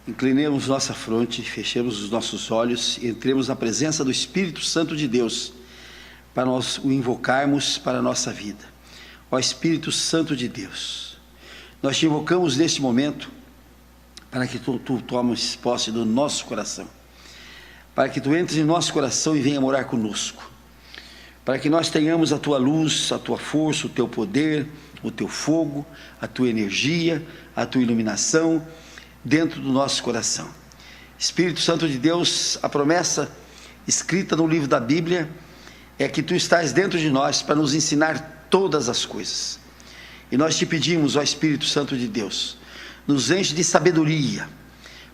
Inclinemos nossa fronte, fechemos os nossos olhos e entremos na presença do Espírito Santo de Deus, para nós o invocarmos para a nossa vida. Ó Espírito Santo de Deus, nós te invocamos neste momento, para que tu tomes posse do nosso coração, para que tu entres em nosso coração e venha morar conosco, para que nós tenhamos a tua luz, a tua força, o teu poder, o teu fogo, a tua energia, a tua iluminação, dentro do nosso coração. Espírito Santo de Deus, a promessa escrita no livro da Bíblia é que tu estás dentro de nós para nos ensinar todas as coisas. E nós te pedimos, ó Espírito Santo de Deus, nos enche de sabedoria,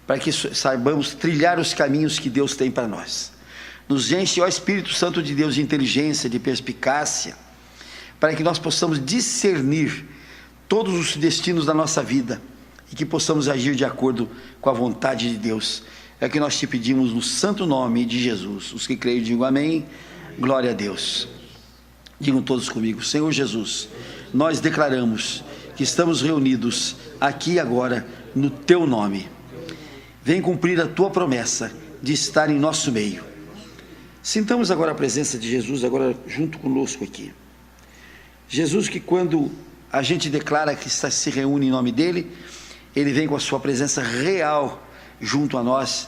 para que saibamos trilhar os caminhos que Deus tem para nós. Nos enche, ó Espírito Santo de Deus, de inteligência, de perspicácia, para que nós possamos discernir todos os destinos da nossa vida, e que possamos agir de acordo com a vontade de Deus. É o que nós te pedimos no santo nome de Jesus. Os que creem digam amém, glória a Deus. Digam todos comigo: Senhor Jesus, nós declaramos que estamos reunidos aqui agora no teu nome. Vem cumprir a tua promessa de estar em nosso meio. Sintamos agora a presença de Jesus agora junto conosco aqui. Jesus, que quando a gente declara que se reúne em nome dele, ele vem com a sua presença real junto a nós,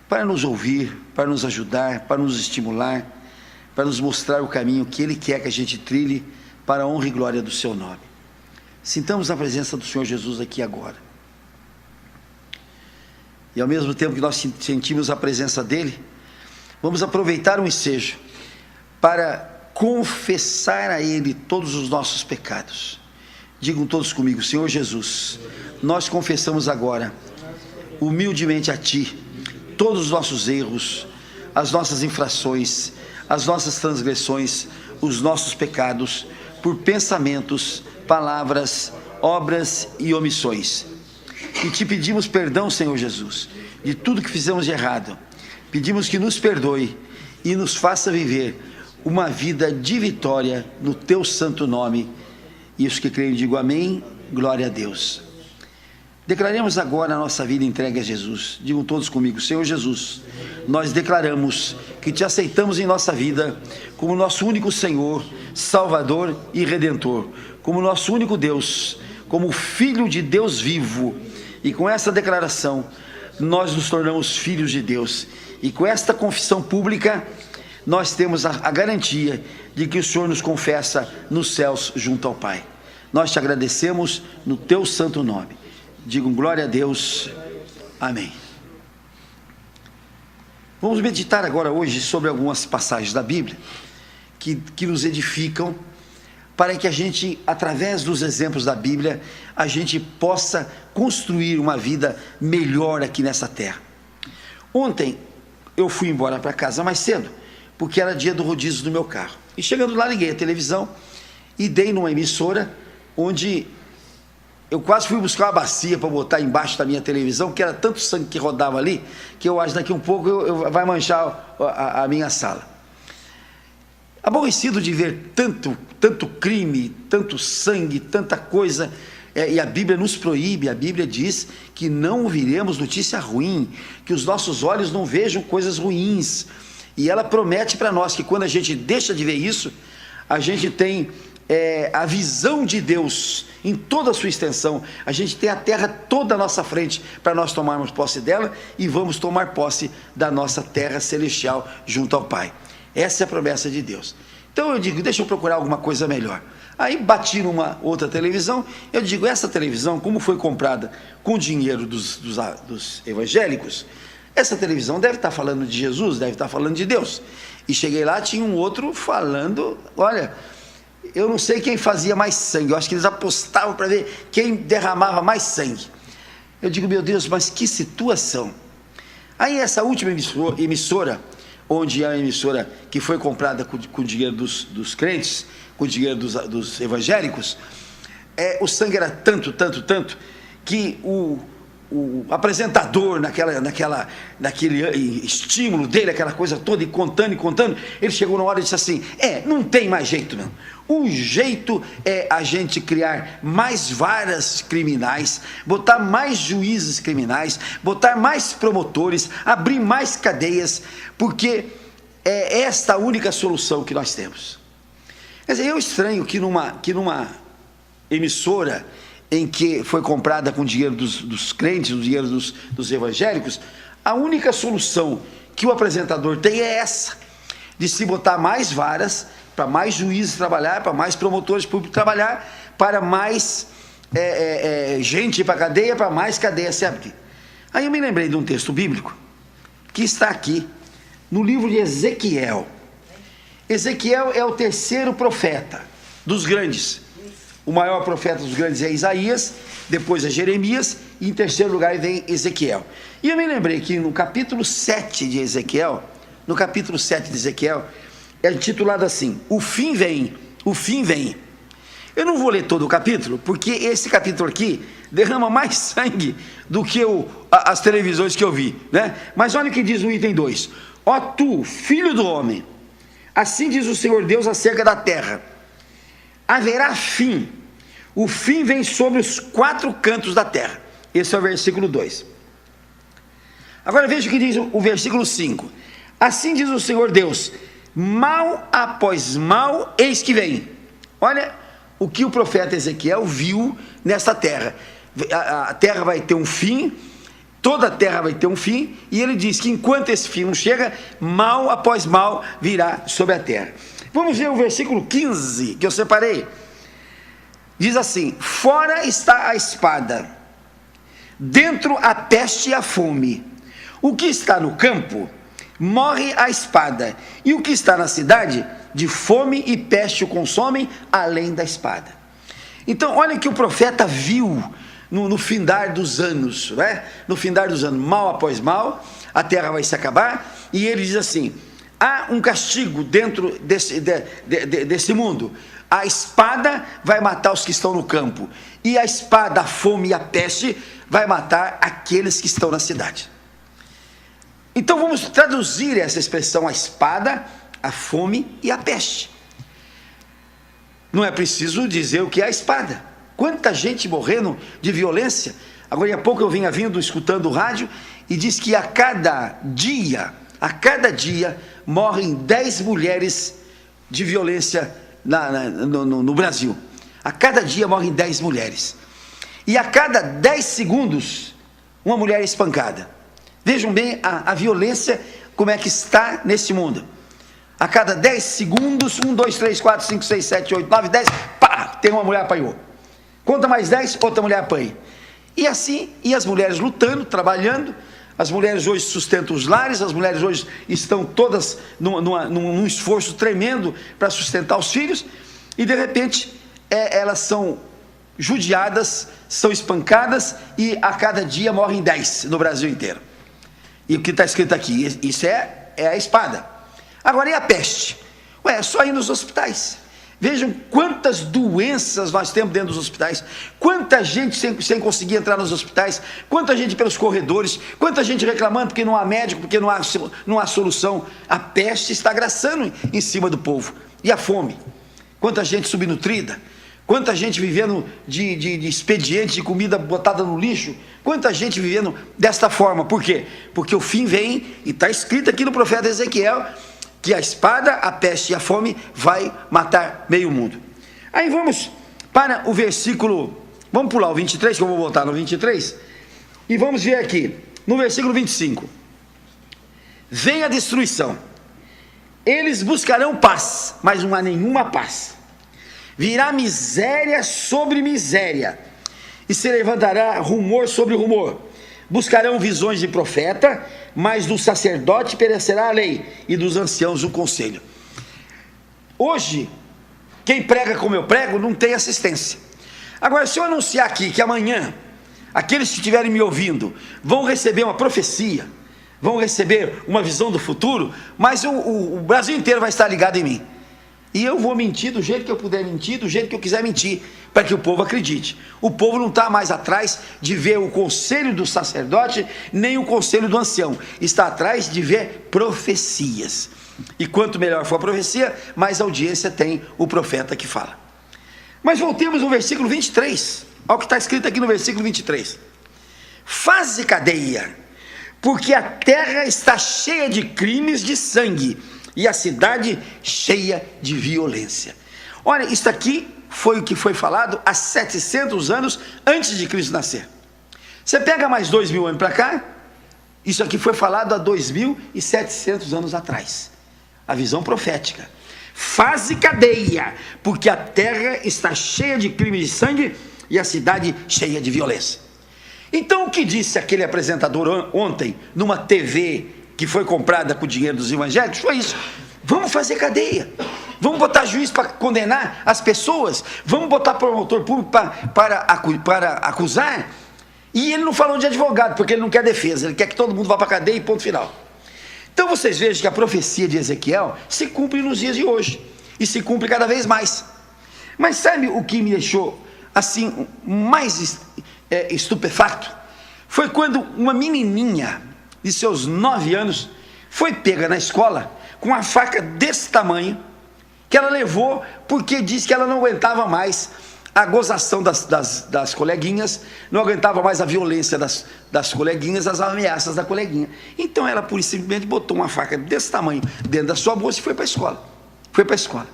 para nos ouvir, para nos ajudar, para nos estimular, para nos mostrar o caminho que ele quer que a gente trilhe, para a honra e glória do seu nome. Sintamos a presença do Senhor Jesus aqui agora. E ao mesmo tempo que nós sentimos a presença dele, vamos aproveitar o ensejo para confessar a ele todos os nossos pecados. Digam todos comigo: Senhor Jesus, nós confessamos agora, humildemente a Ti, todos os nossos erros, as nossas infrações, as nossas transgressões, os nossos pecados, por pensamentos, palavras, obras e omissões. E Te pedimos perdão, Senhor Jesus, de tudo que fizemos de errado. Pedimos que nos perdoe e nos faça viver uma vida de vitória no Teu santo nome. E os que creem digam amém, glória a Deus. Declaremos agora a nossa vida entregue a Jesus. Digam todos comigo: Senhor Jesus, nós declaramos que te aceitamos em nossa vida como nosso único Senhor, Salvador e Redentor, como nosso único Deus, como Filho de Deus vivo. E com essa declaração nós nos tornamos filhos de Deus, e com esta confissão pública nós temos a garantia de que o Senhor nos confessa nos céus junto ao Pai. Nós te agradecemos no teu santo nome. Digam glória a Deus, amém. Vamos meditar agora hoje sobre algumas passagens da Bíblia que nos edificam, para que a gente, através dos exemplos da Bíblia, a gente possa construir uma vida melhor aqui nessa terra. Ontem eu fui embora para casa mais cedo, porque era dia do rodízio do meu carro. E chegando lá, liguei a televisão e dei numa emissora onde eu quase fui buscar uma bacia para botar embaixo da minha televisão, porque era tanto sangue que rodava ali, que eu acho que daqui um pouco vai manchar a minha sala. Aborrecido de ver tanto crime, tanto sangue, tanta coisa, e a Bíblia nos proíbe, a Bíblia diz que não ouviremos notícia ruim, que os nossos olhos não vejam coisas ruins. E ela promete para nós que quando a gente deixa de ver isso, a gente tem a visão de Deus em toda a sua extensão. A gente tem a terra toda à nossa frente para nós tomarmos posse dela, e vamos tomar posse da nossa terra celestial junto ao Pai. Essa é a promessa de Deus. Então eu digo, deixa eu procurar alguma coisa melhor. Aí bati numa outra televisão, eu digo, essa televisão, como foi comprada com dinheiro dos evangélicos, essa televisão deve estar falando de Jesus, deve estar falando de Deus. E cheguei lá, tinha um outro falando, olha, eu não sei quem fazia mais sangue, eu acho que eles apostavam para ver quem derramava mais sangue. Eu digo, meu Deus, mas que situação. Aí essa última emissora, onde é a emissora que foi comprada com o dinheiro dos crentes, com o dinheiro dos evangélicos, o sangue era tanto, que o apresentador, naquele estímulo dele, aquela coisa toda, e contando, ele chegou na hora e disse assim: não tem mais jeito não. O jeito é a gente criar mais varas criminais, botar mais juízes criminais, botar mais promotores, abrir mais cadeias, porque é esta a única solução que nós temos. Quer dizer, eu estranho que numa emissora em que foi comprada com dinheiro dos crentes, o dinheiro dos evangélicos, a única solução que o apresentador tem é essa, de se botar mais varas, para mais juízes trabalhar, para mais promotores públicos trabalhar, para mais gente ir para a cadeia, para mais cadeia se abrir. Aí eu me lembrei de um texto bíblico, que está aqui, no livro de Ezequiel. Ezequiel é o terceiro profeta dos grandes. O maior profeta dos grandes é Isaías, depois é Jeremias, e em terceiro lugar vem Ezequiel. E eu me lembrei que no capítulo 7 de Ezequiel, é intitulado assim: o fim vem, o fim vem. Eu não vou ler todo o capítulo, porque esse capítulo aqui derrama mais sangue do que as televisões que eu vi, né? Mas olha o que diz o item 2: ó tu, filho do homem, assim diz o Senhor Deus acerca da terra: haverá fim, o fim vem sobre os 4 cantos da terra. Esse é o versículo 2. Agora veja o que diz o versículo 5: assim diz o Senhor Deus, mal após mal, eis que vem. Olha o que o profeta Ezequiel viu nesta terra. A terra vai ter um fim, toda a terra vai ter um fim, e ele diz que enquanto esse fim não chega, mal após mal virá sobre a terra. Vamos ver o versículo 15, que eu separei. Diz assim: fora está a espada, dentro a peste e a fome. O que está no campo, morre a espada, e o que está na cidade, de fome e peste o consomem, além da espada. Então, olha que o profeta viu no findar dos anos, né? No findar dos anos, mal após mal, a terra vai se acabar, e ele diz assim: há um castigo dentro desse mundo. A espada vai matar os que estão no campo, e a espada, a fome e a peste vai matar aqueles que estão na cidade. Então vamos traduzir essa expressão: a espada, a fome e a peste. Não é preciso dizer o que é a espada. Quanta gente morrendo de violência. Agora há pouco eu vinha escutando o rádio, e diz que a cada dia morrem 10 mulheres de violência no Brasil. A cada dia morrem 10 mulheres. E a cada 10 segundos, uma mulher é espancada. Vejam bem a violência, como é que está nesse mundo. A cada 10 segundos, 1, 2, 3, 4, 5, 6, 7, 8, 9, 10, pá, tem uma mulher apanhou. Conta mais 10, outra mulher apanha. E assim, e as mulheres lutando, trabalhando. As mulheres hoje sustentam os lares, as mulheres hoje estão todas num esforço tremendo para sustentar os filhos, e de repente elas são judiadas, são espancadas, e a cada dia morrem 10 no Brasil inteiro. E o que está escrito aqui, isso é a espada. Agora, e a peste? É só ir nos hospitais. Vejam quantas doenças nós temos dentro dos hospitais, quanta gente sem conseguir entrar nos hospitais, quanta gente pelos corredores, quanta gente reclamando porque não há médico, porque não há solução. A peste está graçando em cima do povo. E a fome? Quanta gente subnutrida, quanta gente vivendo de expedientes de comida botada no lixo, quanta gente vivendo desta forma. Por quê? Porque o fim vem, e está escrito aqui no profeta Ezequiel, que a espada, a peste e a fome vai matar meio mundo. Aí vamos para o versículo, vamos pular o 23, que eu vou voltar no 23, e vamos ver aqui, no versículo 25. Vem a destruição, eles buscarão paz, mas não há nenhuma paz. Virá miséria sobre miséria, e se levantará rumor sobre rumor. Buscarão visões de profeta, mas do sacerdote perecerá a lei, e dos anciãos o conselho. Hoje, quem prega como eu prego não tem assistência. Agora, se eu anunciar aqui que amanhã, aqueles que estiverem me ouvindo vão receber uma profecia, vão receber uma visão do futuro, mas o Brasil inteiro vai estar ligado em mim. E eu vou mentir do jeito que eu puder mentir, do jeito que eu quiser mentir, para que o povo acredite. O povo não está mais atrás de ver o conselho do sacerdote, nem o conselho do ancião. Está atrás de ver profecias. E quanto melhor for a profecia, mais audiência tem o profeta que fala. Mas voltemos no versículo 23, ao que está escrito aqui no versículo 23. Faze cadeia, porque a terra está cheia de crimes de sangue, e a cidade cheia de violência. Olha, isso aqui foi o que foi falado há 700 anos antes de Cristo nascer. Você pega mais 2.000 anos para cá, isso aqui foi falado há 2.700 anos atrás. A visão profética. Faze cadeia, porque a terra está cheia de crimes de sangue e a cidade cheia de violência. Então o que disse aquele apresentador ontem, numa TV que foi comprada com o dinheiro dos evangélicos, foi isso: vamos fazer cadeia, vamos botar juiz para condenar as pessoas, vamos botar promotor público para acusar. E ele não falou de advogado, porque ele não quer defesa, ele quer que todo mundo vá para a cadeia e ponto final. Então vocês vejam que a profecia de Ezequiel se cumpre nos dias de hoje, e se cumpre cada vez mais. Mas sabe o que me deixou assim mais estupefacto? Foi quando uma menininha de seus 9 anos foi pega na escola com uma faca desse tamanho, que ela levou porque disse que ela não aguentava mais a gozação das coleguinhas, não aguentava mais a violência das coleguinhas, as ameaças da coleguinha. Então ela pura e simplesmente botou uma faca desse tamanho dentro da sua bolsa e foi para a escola.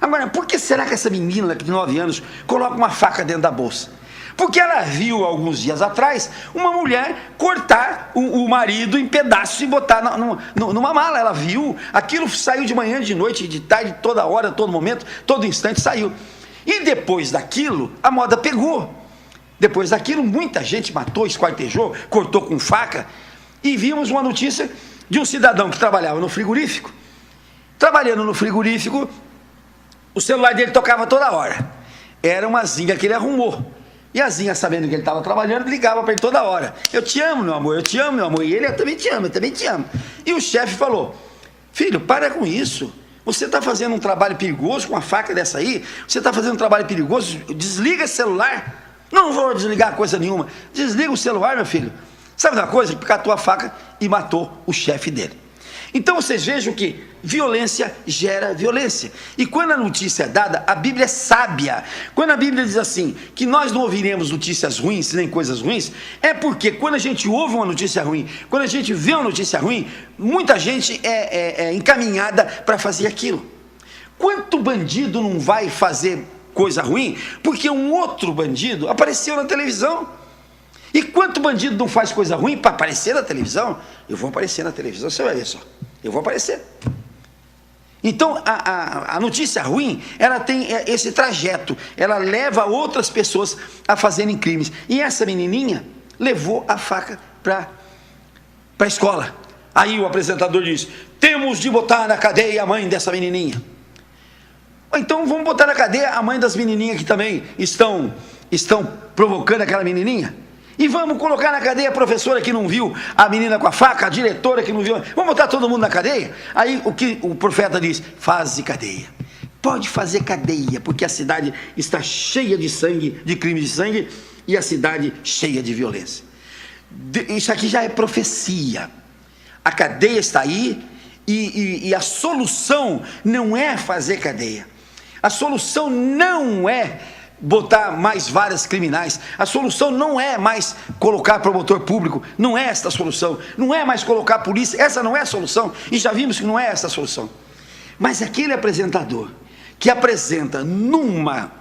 Agora, por que será que essa menina de 9 anos coloca uma faca dentro da bolsa? Porque ela viu alguns dias atrás uma mulher cortar o marido em pedaços e botar numa mala. Ela viu, aquilo saiu de manhã, de noite, de tarde, toda hora, todo momento, todo instante saiu. E depois daquilo, a moda pegou. Depois daquilo, muita gente matou, esquartejou, cortou com faca. E vimos uma notícia de um cidadão que trabalhava no frigorífico. Trabalhando no frigorífico, o celular dele tocava toda hora. Era uma zinga que ele arrumou. E a Zinha, sabendo que ele estava trabalhando, ligava para ele toda hora: eu te amo, meu amor, eu te amo, meu amor. E ele: eu também te amo, eu também te amo. E o chefe falou: filho, para com isso. Você está fazendo um trabalho perigoso com uma faca dessa aí? Você está fazendo um trabalho perigoso? Desliga esse celular. Não vou desligar coisa nenhuma. Desliga o celular, meu filho. Sabe uma coisa? Catou a faca e matou o chefe dele. Então vocês vejam que violência gera violência. E quando a notícia é dada, a Bíblia é sábia. Quando a Bíblia diz assim, que nós não ouviremos notícias ruins, nem coisas ruins, é porque quando a gente ouve uma notícia ruim, quando a gente vê uma notícia ruim, muita gente é encaminhada para fazer aquilo. Quanto bandido não vai fazer coisa ruim porque um outro bandido apareceu na televisão? E quanto bandido não faz coisa ruim para aparecer na televisão? Eu vou aparecer na televisão, você vai ver só. Eu vou aparecer. Então a notícia ruim, ela tem esse trajeto, ela leva outras pessoas a fazerem crimes. E essa menininha levou a faca para a escola. Aí o apresentador diz: temos de botar na cadeia a mãe dessa menininha. Então vamos botar na cadeia a mãe das menininhas que também estão provocando aquela menininha. E vamos colocar na cadeia a professora que não viu a menina com a faca, a diretora que não viu. Vamos botar todo mundo na cadeia? Aí o que o profeta diz: faze cadeia. Pode fazer cadeia, porque a cidade está cheia de sangue, de crimes de sangue, e a cidade cheia de violência. Isso aqui já é profecia. A cadeia está aí, e a solução não é fazer cadeia. A solução não é botar mais varas criminais. A solução não é mais colocar promotor público. Não é esta a solução. Não é mais colocar polícia. Essa não é a solução. E já vimos que não é essa a solução. Mas aquele apresentador que apresenta numa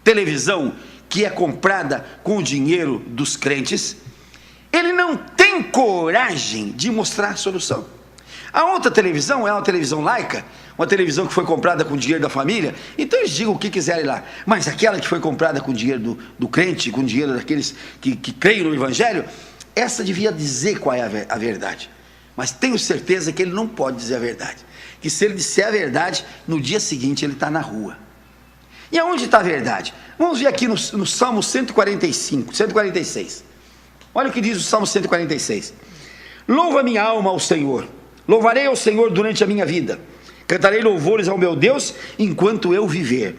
televisão que é comprada com o dinheiro dos crentes, ele não tem coragem de mostrar a solução. A outra televisão é uma televisão laica, uma televisão que foi comprada com o dinheiro da família, então eles digam o que quiserem lá. Mas aquela que foi comprada com o dinheiro do crente, com o dinheiro daqueles que creem no Evangelho, essa devia dizer qual é a verdade. Mas tenho certeza que ele não pode dizer a verdade. Que se ele disser a verdade, no dia seguinte ele está na rua. E aonde está a verdade? Vamos ver aqui no Salmo 146. Olha o que diz o Salmo 146. Louva minha alma ao Senhor. Louvarei ao Senhor durante a minha vida. Cantarei louvores ao meu Deus enquanto eu viver.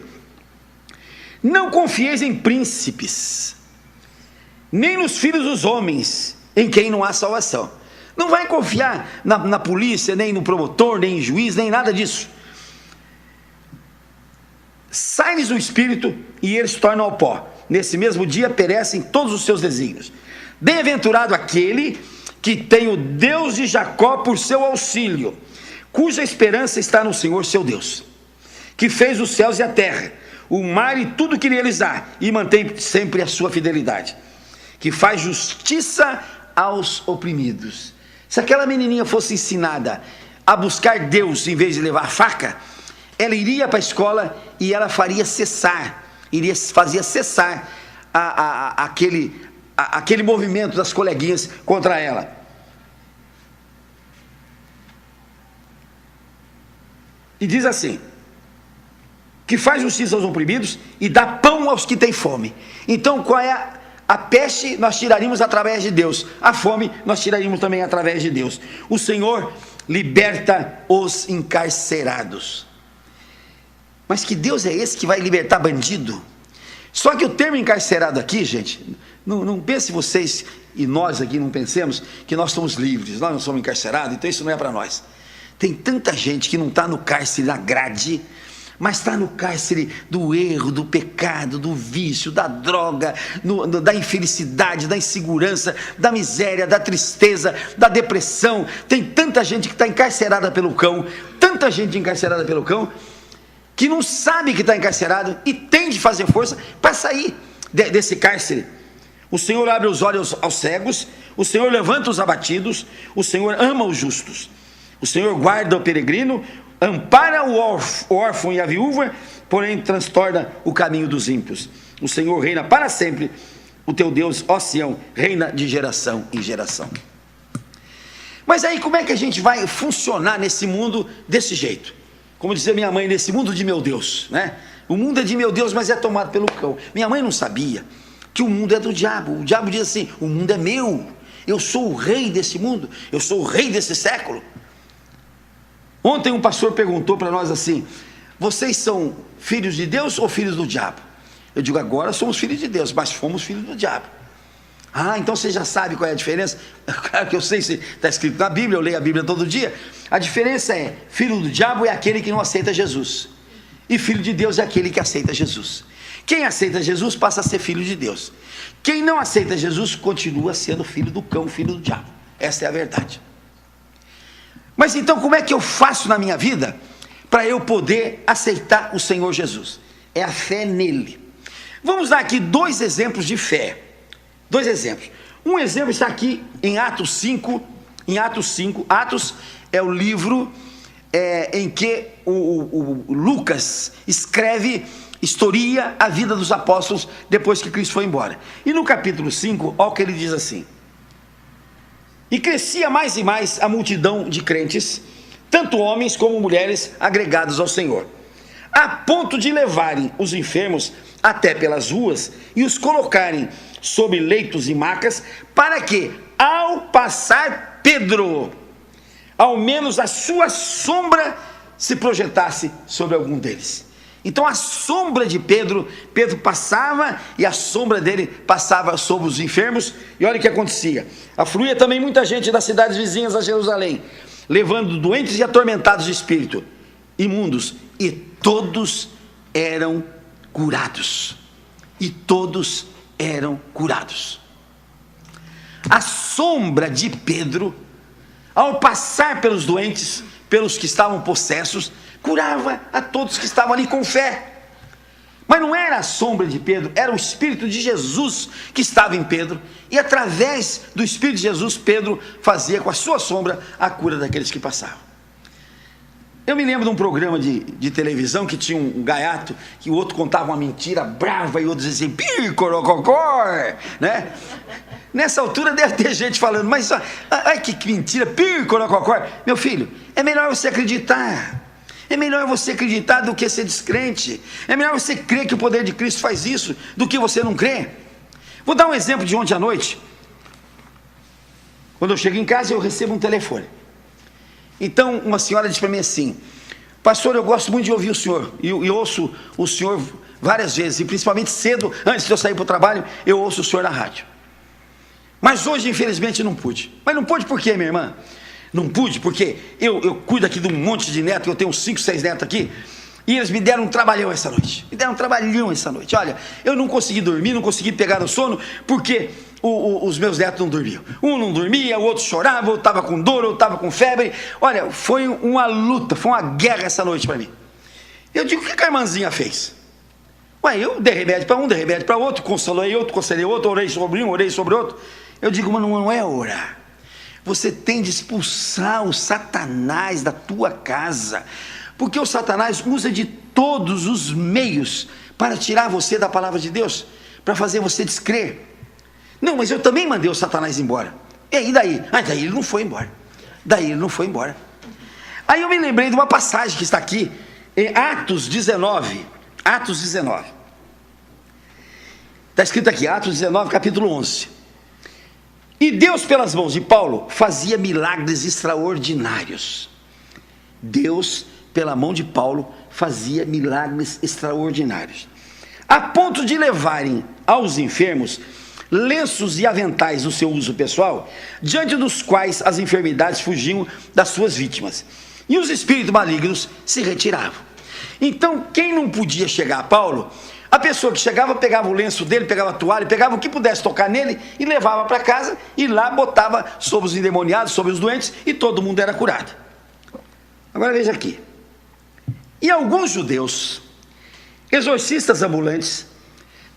Não confieis em príncipes, nem nos filhos dos homens, em quem não há salvação. Não vai confiar na polícia, nem no promotor, nem em juiz, nem nada disso. Sai-lhes o espírito e eles se tornam ao pó. Nesse mesmo dia perecem todos os seus desígnios. Bem-aventurado aquele que tem o Deus de Jacó por seu auxílio, cuja esperança está no Senhor seu Deus, que fez os céus e a terra, o mar e tudo que neles há, e mantém sempre a sua fidelidade, que faz justiça aos oprimidos. Se aquela menininha fosse ensinada a buscar Deus em vez de levar faca, ela iria para a escola e ela fazia cessar aquele movimento das coleguinhas contra ela. E diz assim: que faz justiça aos oprimidos e dá pão aos que têm fome. Então, qual é a peste? Nós tiraríamos através de Deus. A fome nós tiraríamos também através de Deus. O Senhor liberta os encarcerados. Mas que Deus é esse que vai libertar bandido? Só que o termo encarcerado aqui, gente, não pense vocês e nós aqui não pensemos que nós somos livres, nós não somos encarcerados, então isso não é para nós. Tem tanta gente que não está no cárcere na grade, mas está no cárcere do erro, do pecado, do vício, da droga, da infelicidade, da insegurança, da miséria, da tristeza, da depressão. Tem tanta gente que está encarcerada pelo cão, tanta gente encarcerada pelo cão, que não sabe que está encarcerado e tem de fazer força para sair desse cárcere. O Senhor abre os olhos aos cegos, o Senhor levanta os abatidos, o Senhor ama os justos, o Senhor guarda o peregrino, ampara o órfão e a viúva, porém transtorna o caminho dos ímpios. O Senhor reina para sempre, o teu Deus, ó Sião, reina de geração em geração. Mas aí como é que a gente vai funcionar nesse mundo desse jeito? Como dizia minha mãe, nesse mundo de meu Deus, né? O mundo é de meu Deus, mas é tomado pelo cão. Minha mãe não sabia que o mundo é do diabo. O diabo diz assim: o mundo é meu, eu sou o rei desse mundo, eu sou o rei desse século. Ontem um pastor perguntou para nós assim: vocês são filhos de Deus ou filhos do diabo? Eu digo: agora somos filhos de Deus, mas fomos filhos do diabo. Ah, então você já sabe qual é a diferença? Claro que eu sei, se está escrito na Bíblia, eu leio a Bíblia todo dia. A diferença é: filho do diabo é aquele que não aceita Jesus, e filho de Deus é aquele que aceita Jesus. Quem aceita Jesus passa a ser filho de Deus. Quem não aceita Jesus continua sendo filho do cão, filho do diabo. Essa é a verdade. Mas então como é que eu faço na minha vida para eu poder aceitar o Senhor Jesus? É a fé nele. Vamos dar aqui dois exemplos de fé. Dois exemplos. Um exemplo está aqui em Atos 5. Em Atos 5, Atos é o livro em que o Lucas escreve, historia a vida dos apóstolos depois que Cristo foi embora. E no capítulo 5, olha o que ele diz assim: e crescia mais e mais a multidão de crentes, tanto homens como mulheres agregados ao Senhor, a ponto de levarem os enfermos até pelas ruas e os colocarem sobre leitos e macas, para que, ao passar Pedro, ao menos a sua sombra se projetasse sobre algum deles. Então a sombra de Pedro passava e a sombra dele passava sobre os enfermos. E olha o que acontecia: afluía também muita gente das cidades vizinhas a Jerusalém, levando doentes e atormentados de espírito, imundos, e todos eram curados. E todos eram curados. A sombra de Pedro, ao passar pelos doentes, pelos que estavam possessos, curava a todos que estavam ali com fé. Mas não era a sombra de Pedro, era o Espírito de Jesus que estava em Pedro, e através do Espírito de Jesus, Pedro fazia com a sua sombra a cura daqueles que passavam. Eu me lembro de um programa de televisão que tinha um gaiato, que o outro contava uma mentira brava e o outro dizia assim: picorococó, né? Nessa altura deve ter gente falando: mas ai que mentira, picorococó. Meu filho, é melhor você acreditar. É melhor você acreditar do que ser descrente. É melhor você crer que o poder de Cristo faz isso do que você não crer. Vou dar um exemplo de ontem à noite. Quando eu chego em casa, eu recebo um telefone. Então uma senhora disse para mim assim: Pastor, eu gosto muito de ouvir o senhor, e ouço o senhor várias vezes, e principalmente cedo, antes de eu sair para o trabalho, eu ouço o senhor na rádio. Mas hoje, infelizmente, não pude. Mas não pude por quê, minha irmã? Não pude porque eu cuido aqui de um monte de netos, eu tenho uns 5, 6 netos aqui, e eles me deram um trabalhão essa noite. Olha, eu não consegui dormir, não consegui pegar no sono, porque os meus netos não dormiam. Um não dormia, o outro chorava, eu estava com dor, eu estava com febre. Olha, foi uma luta, foi uma guerra essa noite para mim. Eu digo, o que a irmãzinha fez? Ué, eu dei remédio para um, dei remédio para outro, consolei outro, orei sobre um, orei sobre outro. Eu digo, mas não é orar. Você tem de expulsar o Satanás da tua casa, porque o Satanás usa de todos os meios para tirar você da palavra de Deus, para fazer você descrer. Não, mas eu também mandei o Satanás embora. E daí? Daí ele não foi embora. Aí eu me lembrei de uma passagem que está aqui, em Atos 19. Está escrito aqui, Atos 19, capítulo 11. E Deus, pelas mãos de Paulo, fazia milagres extraordinários. Deus, pela mão de Paulo, fazia milagres extraordinários, a ponto de levarem aos enfermos lenços e aventais do seu uso pessoal, diante dos quais as enfermidades fugiam das suas vítimas, e os espíritos malignos se retiravam. Então, quem não podia chegar a Paulo, a pessoa que chegava, pegava o lenço dele, pegava a toalha, pegava o que pudesse tocar nele e levava para casa, e lá botava sobre os endemoniados, sobre os doentes, e todo mundo era curado. Agora veja aqui. E alguns judeus, exorcistas ambulantes,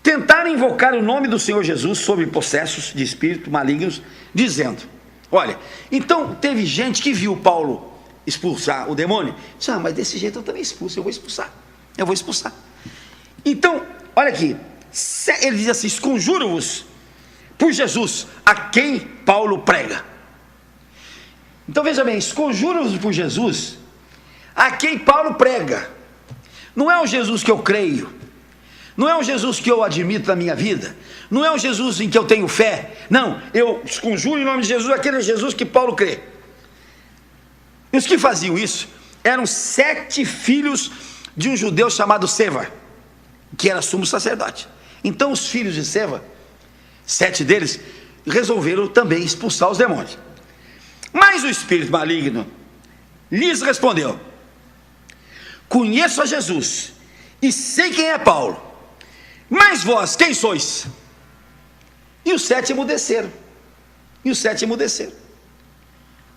tentaram invocar o nome do Senhor Jesus sobre possessos de espíritos malignos, dizendo, olha, então teve gente que viu Paulo expulsar o demônio, disse, mas desse jeito eu também expulso, eu vou expulsar. Então, olha aqui, ele diz assim, esconjuro-vos por Jesus, a quem Paulo prega. Então veja bem, esconjuro-vos por Jesus, a quem Paulo prega. Não é o Jesus que eu creio, não é o Jesus que eu admito na minha vida, não é o Jesus em que eu tenho fé, não, eu esconjuro em nome de Jesus, aquele Jesus que Paulo crê. E os que faziam isso eram 7 filhos de um judeu chamado Seva, que era sumo sacerdote. Então os filhos de Seva, 7 deles, resolveram também expulsar os demônios. Mas o espírito maligno lhes respondeu, conheço a Jesus e sei quem é Paulo, mas vós quem sois? E os 7 emudeceram.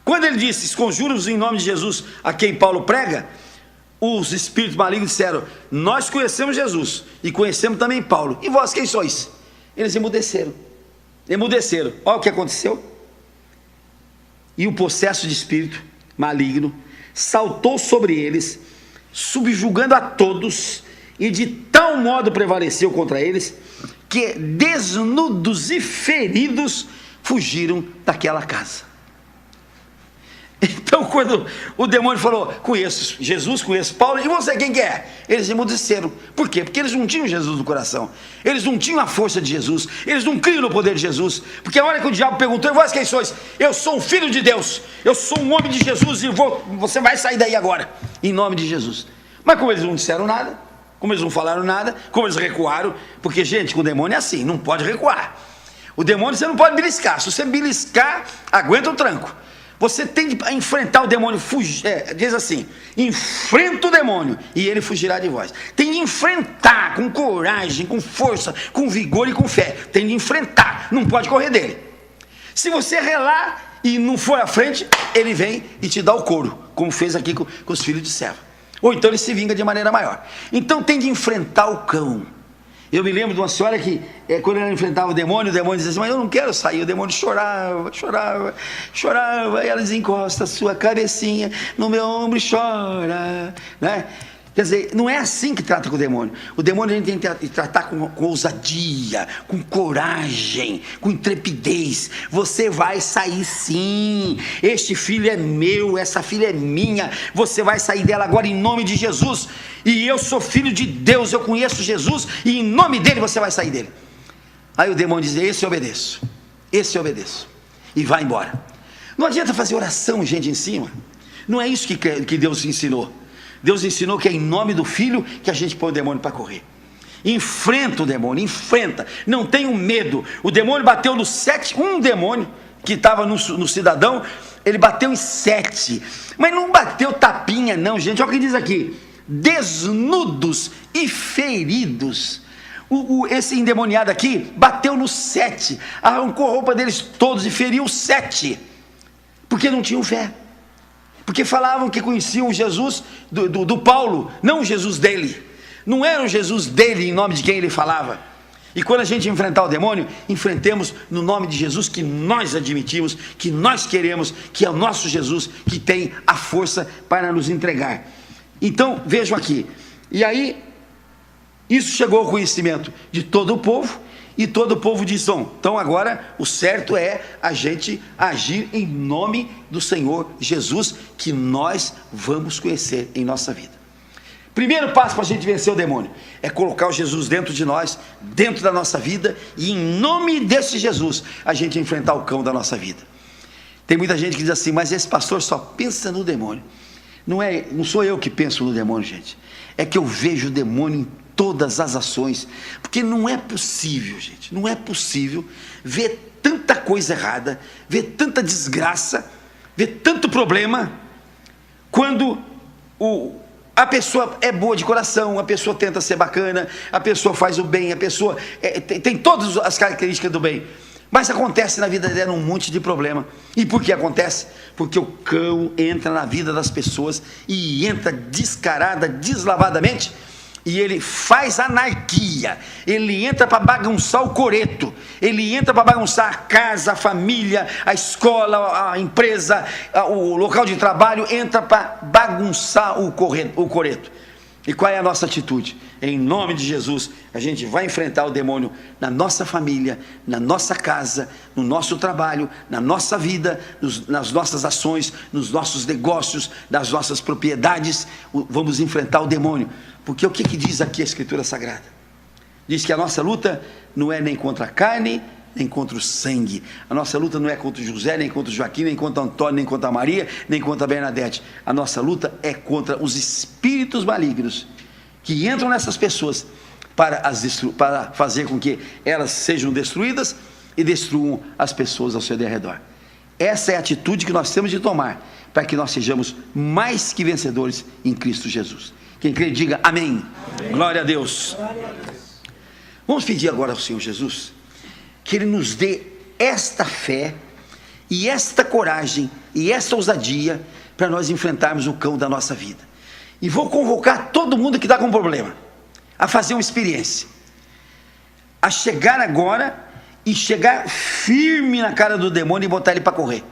Quando ele disse, esconjuro-vos em nome de Jesus, a quem Paulo prega, os espíritos malignos disseram, nós conhecemos Jesus, e conhecemos também Paulo, e vós quem sois? Eles emudeceram, olha o que aconteceu, e o possesso de espírito maligno saltou sobre eles, subjugando a todos, e de tal modo prevaleceu contra eles, que desnudos e feridos, fugiram daquela casa. Então quando o demônio falou, conheço Jesus, conheço Paulo, e você quem que é? Eles emudeceram. Por quê? Porque eles não tinham Jesus no coração, eles não tinham a força de Jesus, eles não criam no poder de Jesus. Porque a hora que o diabo perguntou, e vós quem sois? Eu sou um filho de Deus, eu sou um homem de Jesus, e você vai sair daí agora, em nome de Jesus. Mas como eles não disseram nada, como eles não falaram nada, como eles recuaram, porque gente, com o demônio é assim, não pode recuar. O demônio você não pode beliscar, se você beliscar, aguenta o tranco. Você tem de enfrentar o demônio, diz assim, enfrenta o demônio e ele fugirá de vós. Tem de enfrentar com coragem, com força, com vigor e com fé. Tem de enfrentar, não pode correr dele. Se você relar e não for à frente, ele vem e te dá o couro, como fez aqui com os filhos de Seva. Ou então ele se vinga de maneira maior. Então tem de enfrentar o cão. Eu me lembro de uma senhora que, quando ela enfrentava o demônio dizia assim, mas eu não quero sair. O demônio chorava, e ela desencosta a sua cabecinha no meu ombro e chora, né? Quer dizer, não é assim que trata com o demônio. O demônio a gente tem que tratar com ousadia, com coragem, com intrepidez. Você vai sair sim. Este filho é meu, essa filha é minha. Você vai sair dela agora em nome de Jesus. E eu sou filho de Deus, eu conheço Jesus, e em nome dele você vai sair dele. Aí o demônio diz, esse eu obedeço. E vai embora. Não adianta fazer oração, gente, em cima. Não é isso que Deus ensinou. Deus ensinou que é em nome do Filho que a gente põe o demônio para correr. Enfrenta o demônio, enfrenta, não tenha medo. O demônio bateu no 7, um demônio que estava no cidadão, ele bateu em 7, mas não bateu tapinha não, gente. Olha o que diz aqui: desnudos e feridos. Esse endemoniado aqui bateu no 7, arrancou a roupa deles todos e feriu os 7, porque não tinham fé, porque falavam que conheciam o Jesus do Paulo, não o Jesus dele, não era o Jesus dele em nome de quem ele falava. E quando a gente enfrentar o demônio, enfrentemos no nome de Jesus, que nós admitimos, que nós queremos, que é o nosso Jesus que tem a força para nos entregar. Então vejam aqui, e aí isso chegou ao conhecimento de todo o povo, e todo o povo disse: então agora o certo é a gente agir em nome do Senhor Jesus, que nós vamos conhecer em nossa vida. Primeiro passo para a gente vencer o demônio é colocar o Jesus dentro de nós, dentro da nossa vida, e em nome desse Jesus a gente enfrentar o cão da nossa vida. Tem muita gente que diz assim: mas esse pastor só pensa no demônio. Não sou eu que penso no demônio, gente, é que eu vejo o demônio em todas as ações, porque não é possível, gente, não é possível ver tanta coisa errada, ver tanta desgraça, ver tanto problema, quando a pessoa é boa de coração, a pessoa tenta ser bacana, a pessoa faz o bem, a pessoa tem todas as características do bem, mas acontece na vida dela um monte de problema. E por que acontece? Porque o cão entra na vida das pessoas e entra descarada, deslavadamente, e ele faz anarquia, ele entra para bagunçar o coreto, ele entra para bagunçar a casa, a família, a escola, a empresa, o local de trabalho, entra para bagunçar o coreto. E qual é a nossa atitude? Em nome de Jesus, a gente vai enfrentar o demônio na nossa família, na nossa casa, no nosso trabalho, na nossa vida, nas nossas ações, nos nossos negócios, nas nossas propriedades. Vamos enfrentar o demônio, porque o que diz aqui a Escritura Sagrada? Diz que a nossa luta não é nem contra a carne, nem contra o sangue. A nossa luta não é contra o José, nem contra o Joaquim, nem contra o Antônio, nem contra a Maria, nem contra a Bernadette. A nossa luta é contra os espíritos malignos que entram nessas pessoas para fazer com que elas sejam destruídas e destruam as pessoas ao seu redor. Essa é a atitude que nós temos de tomar para que nós sejamos mais que vencedores em Cristo Jesus. Quem crê, diga amém. Amém. Glória a Deus. Vamos pedir agora ao Senhor Jesus que Ele nos dê esta fé e esta coragem e esta ousadia para nós enfrentarmos o cão da nossa vida. E vou convocar todo mundo que está com problema a fazer uma experiência, a chegar agora e chegar firme na cara do demônio e botar ele para correr.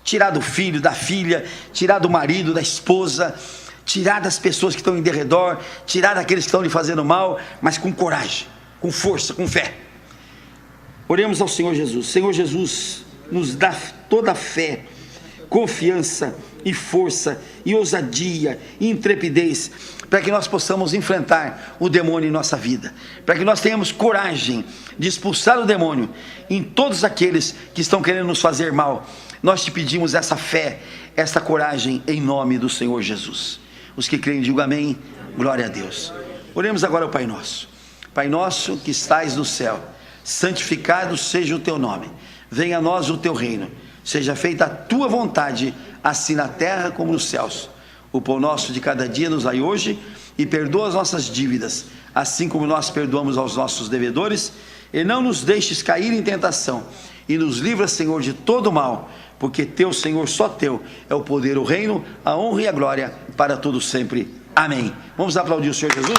Tirar do filho, da filha, tirar do marido, da esposa, tirar das pessoas que estão em derredor, tirar daqueles que estão lhe fazendo mal, mas com coragem, com força, com fé. Oremos ao Senhor Jesus. Senhor Jesus, nos dá toda a fé, confiança e força e ousadia e intrepidez para que nós possamos enfrentar o demônio em nossa vida, para que nós tenhamos coragem de expulsar o demônio em todos aqueles que estão querendo nos fazer mal. Nós te pedimos essa fé, essa coragem em nome do Senhor Jesus. Os que creem digam amém. Glória a Deus. Oremos agora ao Pai Nosso. Pai nosso que estais no céu, santificado seja o teu nome, venha a nós o teu reino, seja feita a tua vontade, assim na terra como nos céus. O pão nosso de cada dia nos dai hoje, e perdoa as nossas dívidas, assim como nós perdoamos aos nossos devedores, e não nos deixes cair em tentação, e nos livra, Senhor, de todo mal, porque teu, Senhor, só teu é o poder, o reino, a honra e a glória para todos sempre. Amém. Vamos aplaudir o Senhor Jesus?